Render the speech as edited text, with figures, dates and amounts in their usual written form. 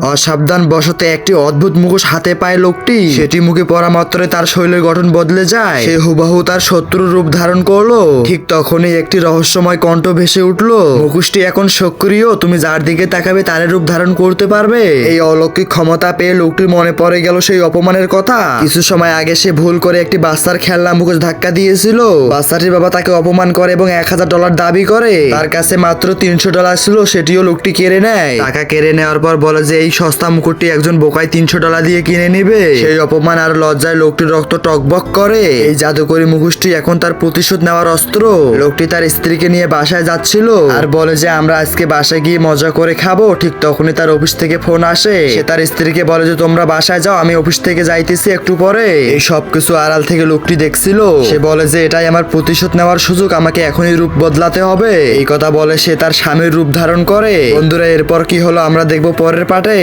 অসাবধান বশতে একটি অদ্ভুত মুখোশ হাতে পায় লোকটি। সেটি মুখে পরা মাত্রই তার শরীরের গঠন বদলে যায়। সে হুবহু তার শত্রুর রূপ ধারণ করলো। ঠিক তখনই একটি রহস্যময় কণ্ঠ ভেসে উঠলো, মুখোশটি এখন সক্রিয়, তুমি যার দিকে তাকাবে তার রূপ ধারণ করতে পারবে। এই অলৌকিক ক্ষমতা পেয়ে লোকটির মনে পড়ে গেল সেই অপমানের কথা। কিছু সময় আগে সে ভুল করে একটি বাচ্চার খেলনা মুখোশ ধাক্কা দিয়েছিল। বাচ্চাটির বাবা তাকে অপমান করে এবং $1000 দাবি করে। তার কাছে মাত্র $300 ছিল, সেটিও লোকটি কেড়ে নেয়। টাকা কেড়ে নেওয়ার পর বলে যে এই সস্তা মুকুটটি একজন বোকায় $300 দিয়ে কিনে নিবে। সেই অপমান আর লজ্জায় লোকটির রক্ত টকবক করে। এই জাদুকরি মুখোশটি এখন তার প্রতিশোধ নেওয়ার অস্ত্র। লোকটি তার স্ত্রীকে নিয়ে বাসায় যাচ্ছিল আর বলে যে আমরা আজকে বাসায় গিয়ে মজা করে খাবো। ঠিক তখনই তার অফিস থেকে ফোন আসে। সে তার স্ত্রীকে বলে যে তোমরা বাসায় যাও, আমি অফিস থেকে যাইতেছি একটু পরে। এই সবকিছু আড়াল থেকে লোকটি দেখছিল। সে বলে যে এটাই আমার প্রতিশোধ নেওয়ার সুযোগ, আমাকে এখনই রূপ বদলাতে হবে। এই কথা বলে সে তার স্বামীর রূপ ধারণ করে। বন্ধুরা, এরপর কি হলো আমরা দেখবো পরের পার্টে।